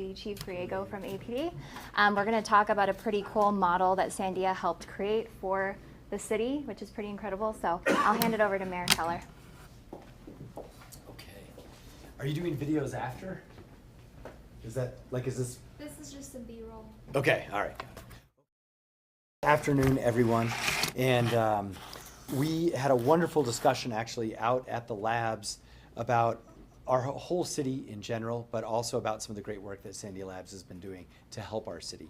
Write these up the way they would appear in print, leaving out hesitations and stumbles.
Deputy Chief Griego from APD. We're going to talk about a pretty cool model that Sandia helped create for the city, which is pretty incredible. So I'll hand it over to Mayor Teller. Okay. Are you doing videos after? Is this? This is just a B-roll. Okay, all right. Afternoon, everyone. And we had a wonderful discussion actually out at the labs about our whole city in general, but also about some of the great work that Sandia Labs has been doing to help our city.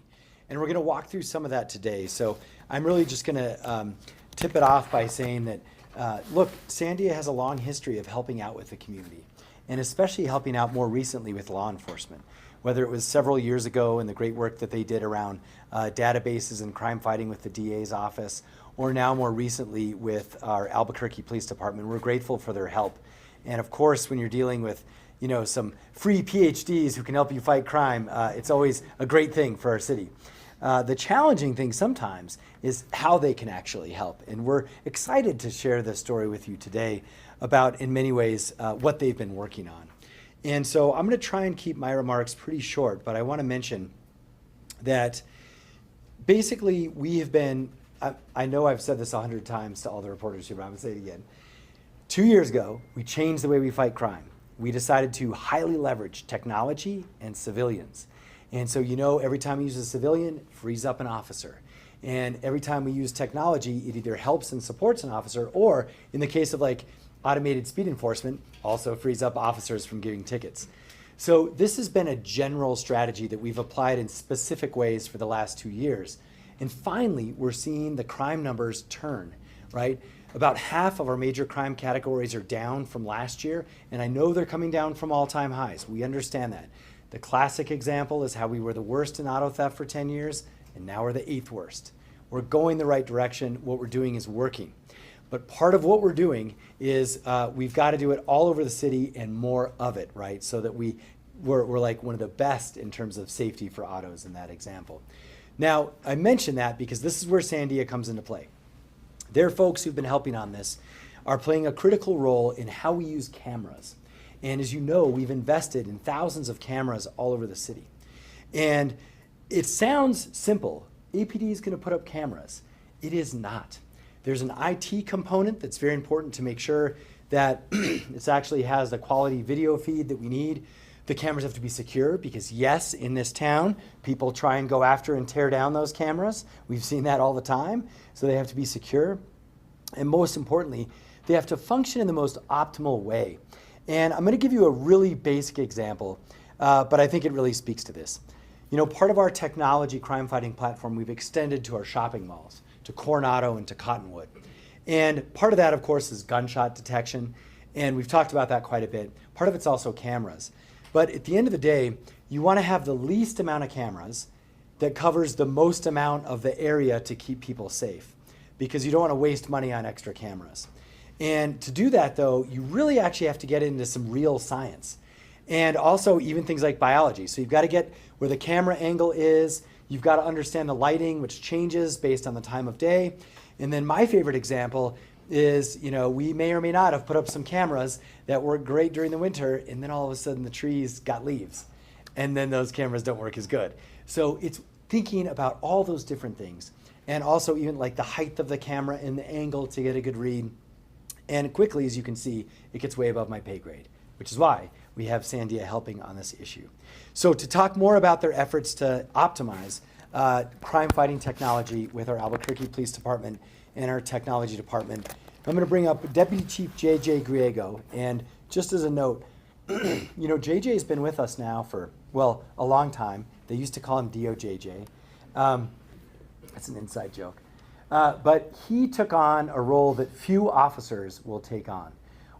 And we're going to walk through some of that today. So I'm really just going to tip it off by saying that, look, Sandia has a long history of helping out with the community, and especially helping out more recently with law enforcement. Whether it was several years ago and the great work that they did around databases and crime fighting with the DA's office, or now more recently with our Albuquerque Police Department. We're grateful for their help. And of course, when you're dealing with, some free PhDs who can help you fight crime, it's always a great thing for our city. The challenging thing sometimes is how they can actually help. And we're excited to share this story with you today about, in many ways, what they've been working on. And so I'm going to try and keep my remarks pretty short, but I want to mention that basically we have been, I know I've said this 100 times to all the reporters here, but I'm going to say it again. 2 years ago, we changed the way we fight crime. We decided to highly leverage technology and civilians. And so, every time we use a civilian, it frees up an officer. And every time we use technology, it either helps and supports an officer, or in the case of automated speed enforcement, also frees up officers from giving tickets. So this has been a general strategy that we've applied in specific ways for the last 2 years. And finally, we're seeing the crime numbers turn, right? About half of our major crime categories are down from last year, and I know they're coming down from all-time highs. We understand that. The classic example is how we were the worst in auto theft for 10 years, and now we're the 8th worst. We're going the right direction. What we're doing is working. But part of what we're doing is we've got to do it all over the city and more of it, right? So that we're like one of the best in terms of safety for autos in that example. Now, I mention that because this is where Sandia comes into play. Their folks who've been helping on this are playing a critical role in how we use cameras. And as you know, we've invested in thousands of cameras all over the city. And it sounds simple. APD is going to put up cameras. It is not. There's an IT component that's very important to make sure that it actually has the quality video feed that we need. The cameras have to be secure because, yes, in this town, people try and go after and tear down those cameras. We've seen that all the time. So they have to be secure. And most importantly, they have to function in the most optimal way. And I'm going to give you a really basic example, but I think it really speaks to this. Part of our technology crime fighting platform we've extended to our shopping malls, to Coronado and to Cottonwood. And part of that, of course, is gunshot detection. And we've talked about that quite a bit. Part of it's also cameras. But at the end of the day, you want to have the least amount of cameras that covers the most amount of the area to keep people safe, because you don't want to waste money on extra cameras. And to do that, though, you really actually have to get into some real science, and also even things like biology. So you've got to get where the camera angle is. You've got to understand the lighting, which changes based on the time of day. And then my favorite example is, we may or may not have put up some cameras that work great during the winter, and then all of a sudden the trees got leaves, and then those cameras don't work as good. So it's thinking about all those different things, and also even like the height of the camera and the angle to get a good read. And quickly, as you can see, it gets way above my pay grade, which is why we have Sandia helping on this issue. So to talk more about their efforts to optimize crime fighting technology with our Albuquerque Police Department and our technology department, I'm going to bring up Deputy Chief J.J. Griego. And just as a note, J.J. has been with us now for, a long time. They used to call him DOJJ. That's an inside joke. But he took on a role that few officers will take on,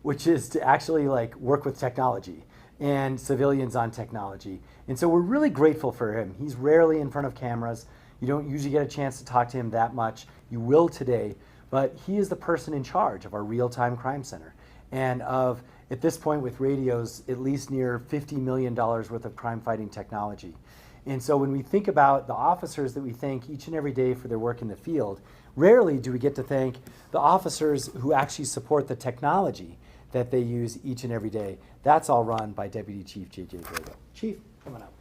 which is to actually work with technology and civilians on technology. And so we're really grateful for him. He's rarely in front of cameras. You don't usually get a chance to talk to him that much. You will today, but he is the person in charge of our real-time crime center and of, at this point with radios, at least near $50 million worth of crime fighting technology. And so when we think about the officers that we thank each and every day for their work in the field, rarely do we get to thank the officers who actually support the technology that they use each and every day. That's all run by Deputy Chief J.J. Griego. Chief, come on up.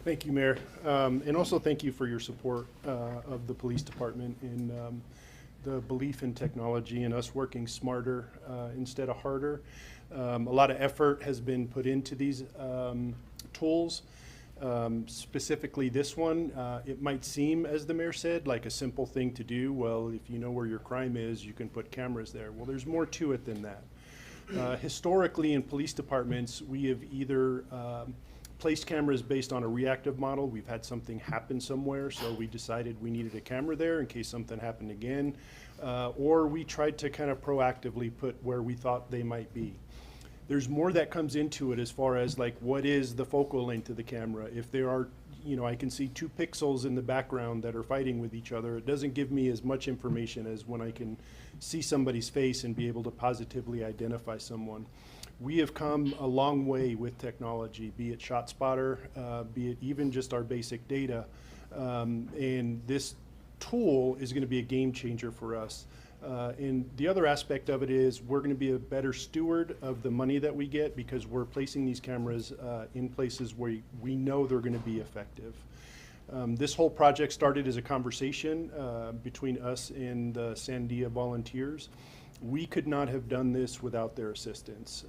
Thank you, Mayor. And also thank you for your support of the police department in the belief in technology and us working smarter instead of harder. A lot of effort has been put into these tools. Specifically this one, it might seem, as the mayor said, like a simple thing to do. Well, if you know where your crime is, you can put cameras there. Well, there's more to it than that. Historically, in police departments, we have either placed cameras based on a reactive model. We've had something happen somewhere, so we decided we needed a camera there in case something happened again. Or we tried to kind of proactively put where we thought they might be. There's more that comes into it as far as like what is the focal length of the camera. If there are, you know, I can see 2 pixels in the background that are fighting with each other, it doesn't give me as much information as when I can see somebody's face and be able to positively identify someone. We have come a long way with technology, be it ShotSpotter, be it even just our basic data. And this tool is going to be a game changer for us. And the other aspect of it is we're going to be a better steward of the money that we get because we're placing these cameras in places where we know they're going to be effective. This whole project started as a conversation between us and the Sandia volunteers. We could not have done this without their assistance.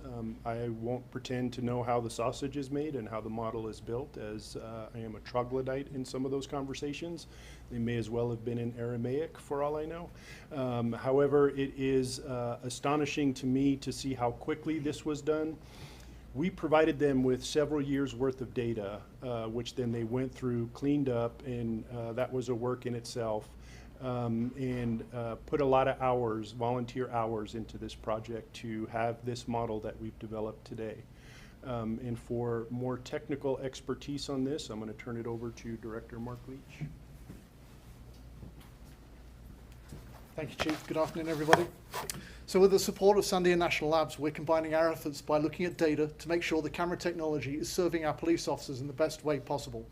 I won't pretend to know how the sausage is made and how the model is built, as I am a troglodyte in some of those conversations. They may as well have been in Aramaic for all I know. However, it is astonishing to me to see how quickly this was done. We provided them with several years worth of data, which then they went through, cleaned up, and that was a work in itself. And put a lot of hours, volunteer hours, into this project to have this model that we've developed today. And for more technical expertise on this, I'm going to turn it over to Director Mark Leach. Thank you, Chief. Good afternoon, everybody. So with the support of Sandia National Labs, we're combining our efforts by looking at data to make sure the camera technology is serving our police officers in the best way possible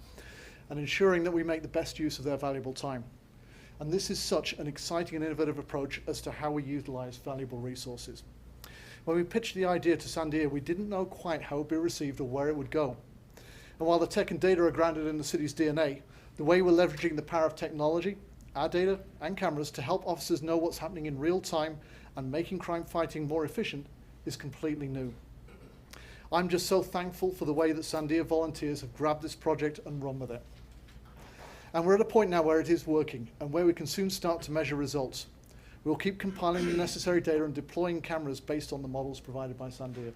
and ensuring that we make the best use of their valuable time. And this is such an exciting and innovative approach as to how we utilize valuable resources. When we pitched the idea to Sandia, we didn't know quite how it would be received or where it would go. And while the tech and data are grounded in the city's DNA, the way we're leveraging the power of technology, our data and cameras to help officers know what's happening in real time and making crime fighting more efficient is completely new. I'm just so thankful for the way that Sandia volunteers have grabbed this project and run with it. And we're at a point now where it is working and where we can soon start to measure results. We'll keep compiling the necessary data and deploying cameras based on the models provided by Sandia.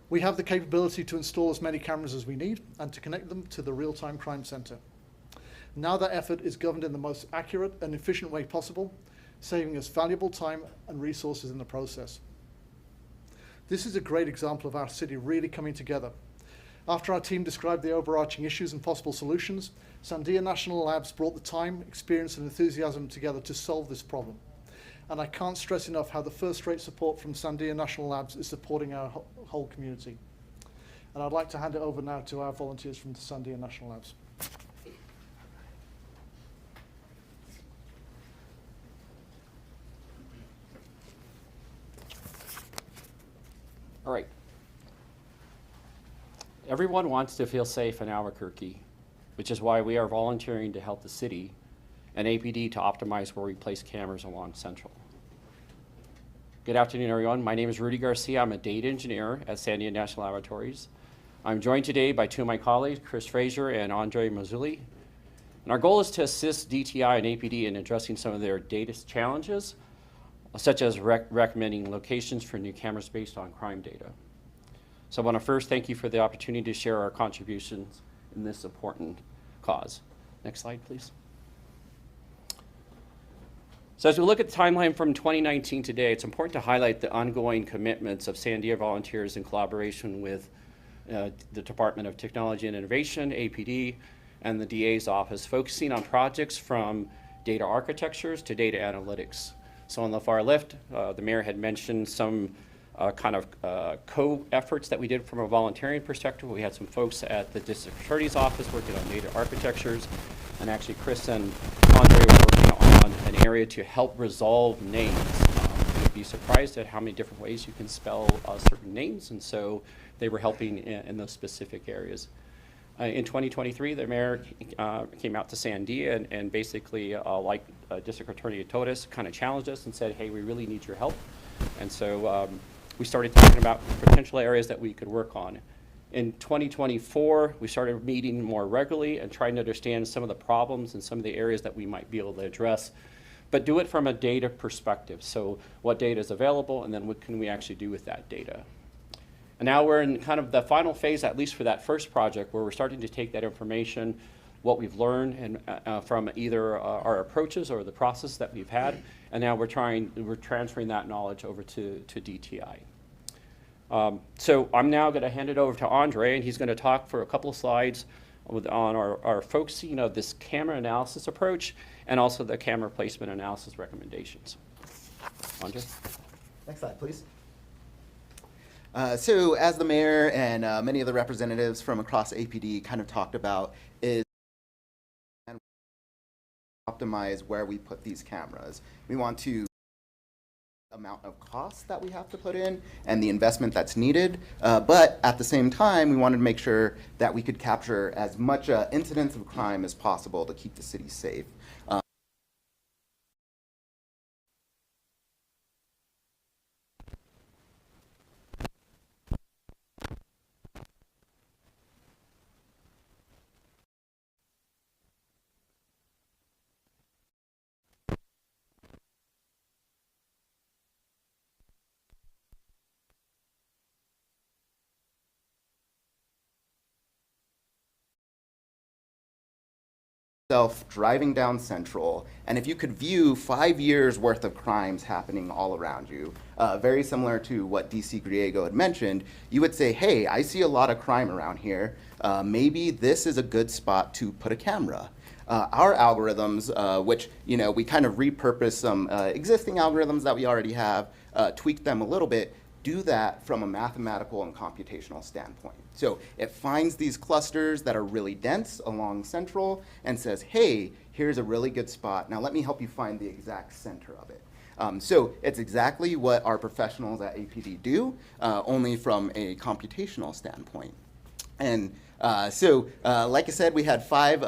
We have the capability to install as many cameras as we need and to connect them to the real-time crime center. Now that effort is governed in the most accurate and efficient way possible, saving us valuable time and resources in the process. This is a great example of our city really coming together. After our team described the overarching issues and possible solutions, Sandia National Labs brought the time, experience, and enthusiasm together to solve this problem. And I can't stress enough how the first-rate support from Sandia National Labs is supporting our whole community. And I'd like to hand it over now to our volunteers from the Sandia National Labs. All right. Everyone wants to feel safe in Albuquerque, which is why we are volunteering to help the city and APD to optimize where we place cameras along Central. Good afternoon, everyone. My name is Rudy Garcia. I'm a data engineer at Sandia National Laboratories. I'm joined today by two of my colleagues, Chris Frazier and Andre Mazzulli. And our goal is to assist DTI and APD in addressing some of their data challenges, such as recommending locations for new cameras based on crime data. So I want to first thank you for the opportunity to share our contributions in this important cause. Next slide, please. So as we look at the timeline from 2019 today, it's important to highlight the ongoing commitments of Sandia volunteers in collaboration with the Department of Technology and Innovation, APD, and the DA's office, focusing on projects from data architectures to data analytics. So on the far left, the mayor had mentioned some co-efforts that we did from a volunteering perspective. We had some folks at the district attorney's office working on data architectures, and actually Chris and Andre were working on an area to help resolve names. You'd be surprised at how many different ways you can spell certain names, and so they were helping in those specific areas. In 2023, the mayor came out to Sandia and basically, like District Attorney told us, kind of challenged us and said, hey, we really need your help. And so we started talking about potential areas that we could work on. In 2024, we started meeting more regularly and trying to understand some of the problems and some of the areas that we might be able to address, but do it from a data perspective. So what data is available, and then what can we actually do with that data? And now we're in kind of the final phase, at least for that first project, where we're starting to take that information, what we've learned and from either our approaches or the process that we've had, and now we're transferring that knowledge over to DTI. So I'm now going to hand it over to Andre, and he's going to talk for a couple of slides on our focusing of this camera analysis approach and also the camera placement analysis recommendations. Andre? Next slide, please. So as the mayor and many of the representatives from across APD kind of talked about, is optimize where we put these cameras. We want to amount of cost that we have to put in and the investment that's needed, but at the same time we wanted to make sure that we could capture as much incidence of crime as possible to keep the city safe. Driving down Central, and if you could view 5 years worth of crimes happening all around you, very similar to what DC Griego had mentioned, you would say, hey, I see a lot of crime around here. Maybe this is a good spot to put a camera. Our algorithms, which we kind of repurpose some existing algorithms that we already have, tweak them a little bit, do that from a mathematical and computational standpoint. So it finds these clusters that are really dense along Central and says, hey, here's a really good spot. Now let me help you find the exact center of it. So it's exactly what our professionals at APD do, only from a computational standpoint. And like I said, we had five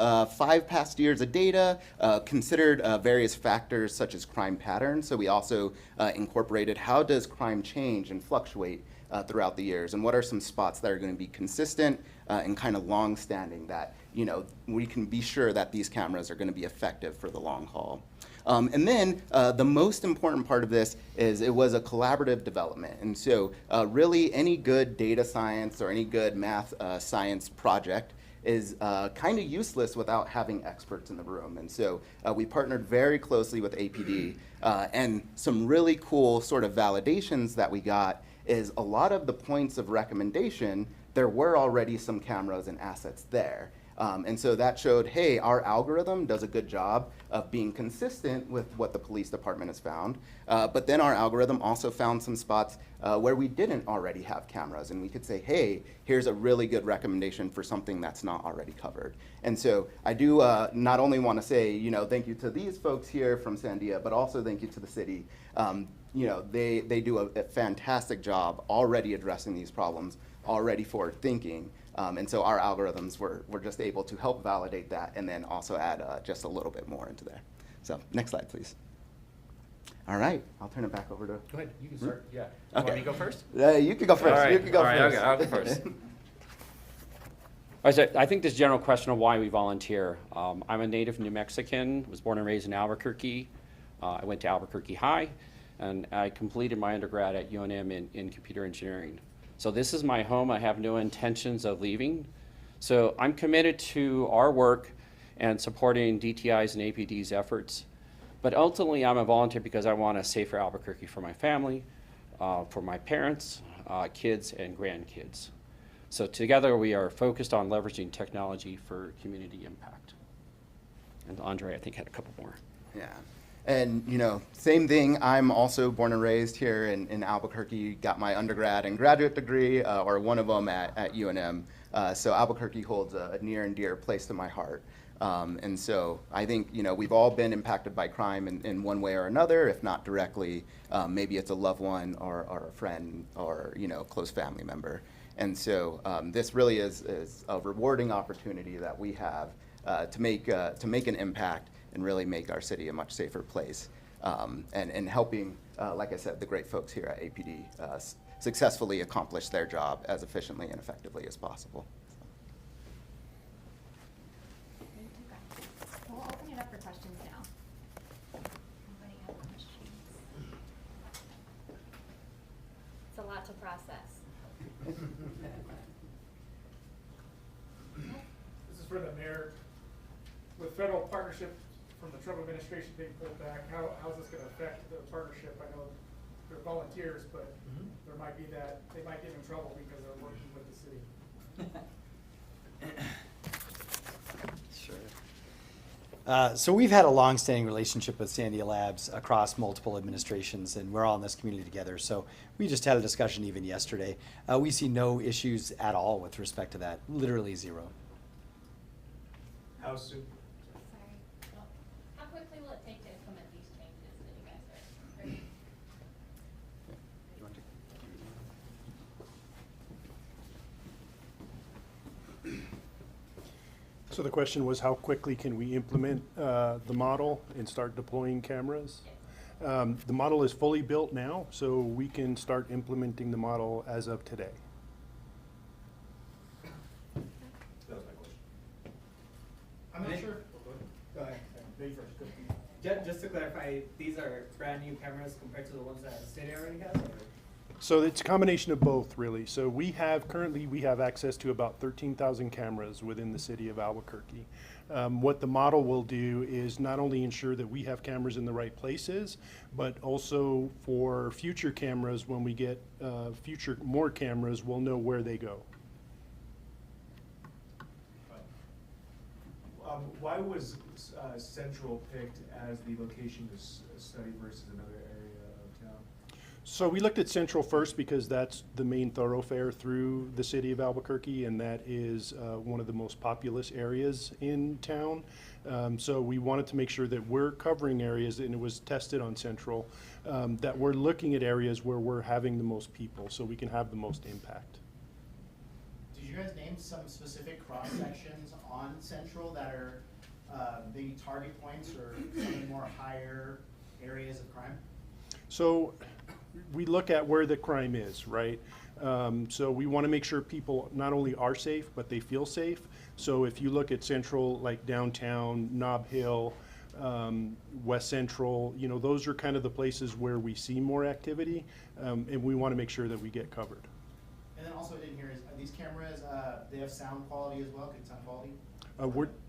past years of data, considered various factors such as crime patterns. So we also incorporated how does crime change and fluctuate throughout the years, and what are some spots that are going to be consistent and kind of long-standing that we can be sure that these cameras are going to be effective for the long haul. And then the most important part of this is it was a collaborative development. And so really any good data science or any good math science project is kind of useless without having experts in the room. And so we partnered very closely with APD. And some really cool sort of validations that we got is a lot of the points of recommendation, there were already some cameras and assets there. And so that showed, hey, our algorithm does a good job of being consistent with what the police department has found. But then our algorithm also found some spots where we didn't already have cameras. And we could say, hey, here's a really good recommendation for something that's not already covered. And so I do not only want to say, thank you to these folks here from Sandia, but also thank you to the city. They do a fantastic job already addressing these problems, already forward thinking. And so our algorithms were just able to help validate that and then also add just a little bit more into there. So next slide, please. All right, I'll turn it back over to. Go ahead, you can start. Yeah. Okay. Want me to go first? You can go first. All right. You can go All right, first. okay, I'll go first. I think this general question of why we volunteer. I'm a native New Mexican, was born and raised in Albuquerque. I went to Albuquerque High, and I completed my undergrad at UNM in computer engineering. So this is my home. I have no intentions of leaving. So I'm committed to our work and supporting DTI's and APD's efforts. But ultimately, I'm a volunteer because I want a safer Albuquerque for my family, for my parents, kids, and grandkids. So together, we are focused on leveraging technology for community impact. And Andre, I think, had a couple more. Yeah. And, same thing. I'm also born and raised here in Albuquerque, got my undergrad and graduate degree, or one of them at UNM. So Albuquerque holds a near and dear place to my heart. And so I think, we've all been impacted by crime in one way or another, if not directly. Maybe it's a loved one or a friend or, close family member. And so this really is a rewarding opportunity that we have to make an impact and really make our city a much safer place. And helping, like I said, the great folks here at APD successfully accomplish their job as efficiently and effectively as possible. We'll open it up for questions now. Anybody have questions? It's a lot to process. This is for the mayor. With federal partnership from the Trump administration being pulled back, how's this gonna affect the partnership? I know they're volunteers, but there might be that, they might get in trouble because they're working with the city. Sure. So we've had a long-standing relationship with Sandia Labs across multiple administrations, and we're all in this community together. So we just had a discussion even yesterday. We see no issues at all with respect to that, literally zero. How soon? Sorry. How quickly will it take to implement these changes that you guys are bringing? So the question was, how quickly can we implement the model and start deploying cameras? The model is fully built now, so we can start implementing the model as of today. That was my question. I'm not sure. Go ahead. Maybe first. Go. Just to clarify, these are brand new cameras compared to the ones that the state already has? Or? So it's a combination of both, really. So currently we have access to about 13,000 cameras within the city of Albuquerque. What the model will do is not only ensure that we have cameras in the right places, but also for future cameras, when we get more cameras, we'll know where they go. Why was Central picked as the location to study versus another area of town? So we looked at Central first because that's the main thoroughfare through the city of Albuquerque, and that is one of the most populous areas in town. So we wanted to make sure that we're covering areas, and it was tested on Central, that we're looking at areas where we're having the most people so we can have the most impact. Did you guys name some specific cross sections on Central that are maybe target points or some of the more higher areas of crime? So we look at where the crime is, right? So we want to make sure people not only are safe, but they feel safe. So if you look at Central, like downtown, Nob Hill, West Central, you know, those are kind of the places where we see more activity, and we want to make sure that we get covered. And then also I didn't hear is, are these cameras, they have sound quality as well, good sound quality?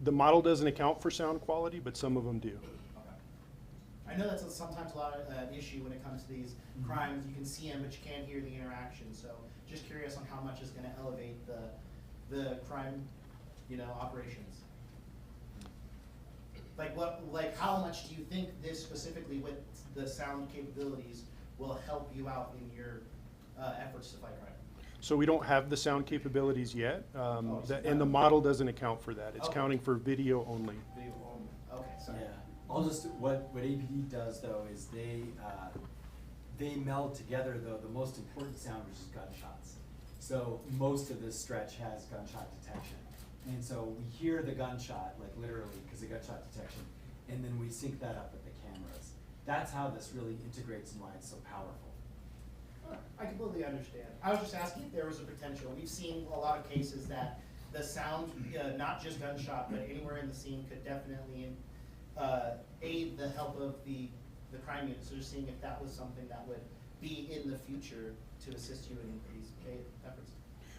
The model doesn't account for sound quality, but some of them do. I know that's sometimes a lot of an issue when it comes to these crimes. You can see them, but you can't hear the interaction. So just curious on how much is going to elevate the crime, operations. Like how much do you think this specifically with the sound capabilities will help you out in your efforts to fight crime? So we don't have the sound capabilities yet, and the model doesn't account for that. It's counting for video only. Video only. Okay, sorry. Yeah. I'll just, what APD does though is they meld together though the most important sound, which is gunshots. So most of this stretch has gunshot detection. And so we hear the gunshot, like literally, because of gunshot detection, and then we sync that up with the cameras. That's how this really integrates and why it's so powerful. I completely understand. I was just asking if there was a potential. We've seen a lot of cases that the sound, not just gunshot, but anywhere in the scene could definitely aid the help of the crime unit. So just seeing if that was something that would be in the future to assist you in these efforts.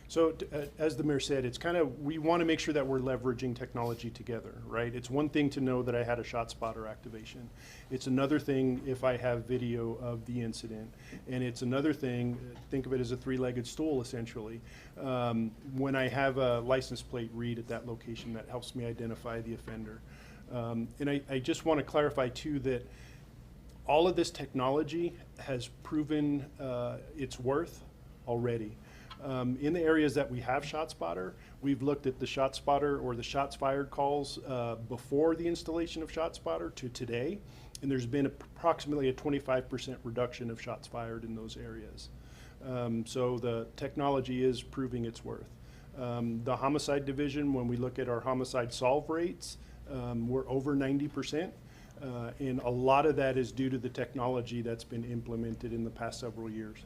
So as the mayor said, it's kind of, we want to make sure that we're leveraging technology together, right? It's one thing to know that I had a shot spotter activation. It's another thing if I have video of the incident. And it's another thing, think of it as a three-legged stool essentially. When I have a license plate read at that location, that helps me identify the offender. And I just want to clarify too that all of this technology has proven its worth already. In the areas that we have ShotSpotter, we've looked at the ShotSpotter or the shots fired calls before the installation of ShotSpotter to today, and there's been approximately a 25% reduction of shots fired in those areas. So the technology is proving its worth. The homicide division, when we look at our homicide solve rates, we're over 90%. And a lot of that is due to the technology that's been implemented in the past several years.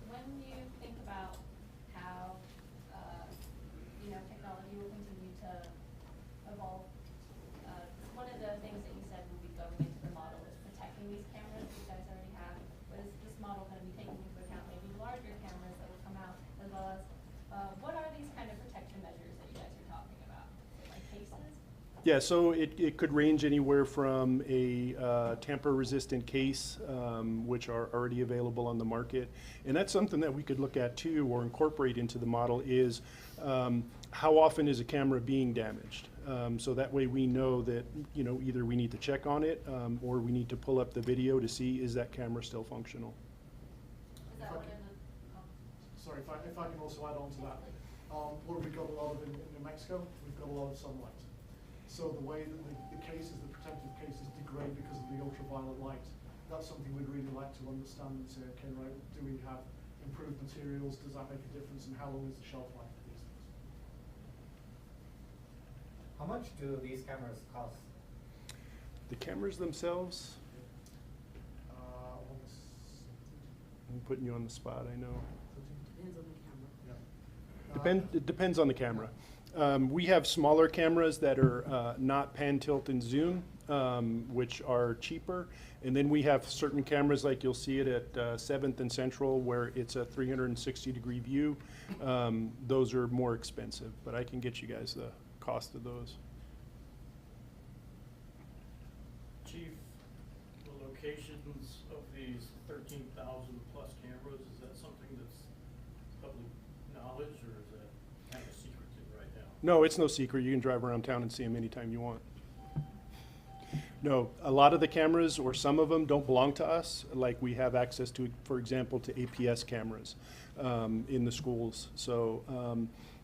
When you think about how, technology will continue to evolve, one of the things that you said will be going into the model is protecting these cameras that you guys already have. But is this model going to be taking into account maybe larger cameras that will come out, as well as what are these kind of protection measures that you guys are talking about? Like cases? Yeah, so it could range anywhere from a tamper-resistant case, which are already available on the market. And that's something that we could look at too, or incorporate into the model, is how often is a camera being damaged? So that way we know that, either we need to check on it, or we need to pull up the video to see, is that camera still functional? Is that one of the, Sorry, if I can also add on to that. What have we got a lot of in New Mexico? We've got a lot of sunlight. So the way that the cases, the protective cases degrade because of the ultraviolet light, that's something we'd really like to understand and say, okay, right, do we have improved materials? Does that make a difference? And how long is the shelf life for these things? How much do these cameras cost? The cameras themselves, I'm putting you on the spot, I know. Depends on the camera. Yeah. It depends on the camera. We have smaller cameras that are not pan, tilt, and zoom, which are cheaper. And then we have certain cameras, like you'll see it at 7th and Central, where it's a 360-degree view. Those are more expensive, but I can get you guys the cost of those. Chief, the locations of these 13,000 plus cameras, is that something that's public knowledge, or is that kind of secretive right now? No, it's no secret. You can drive around town and see them anytime you want. No, a lot of the cameras, or some of them, don't belong to us. Like we have access to, for example, to APS cameras in the schools. So,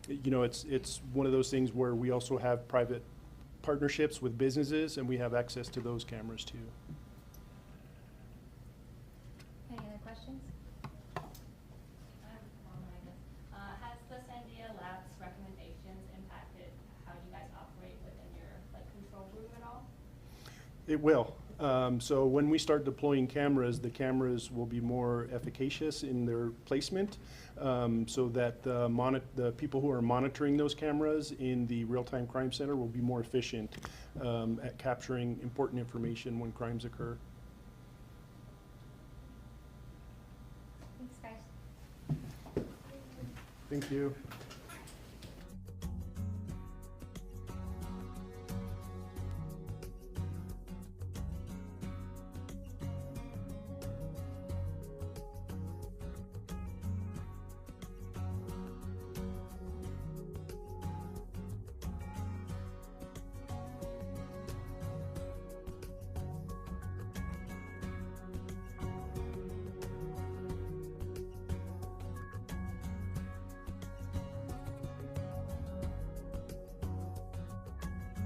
it's one of those things where we also have private partnerships with businesses, and we have access to those cameras too. Any other questions? I have one, I guess. Has the Sandia Labs recommendations impacted how you guys operate within your control room at all? It will. So when we start deploying cameras, the cameras will be more efficacious in their placement, so that the people who are monitoring those cameras in the real-time crime center will be more efficient at capturing important information when crimes occur. Thanks, guys. Thank you.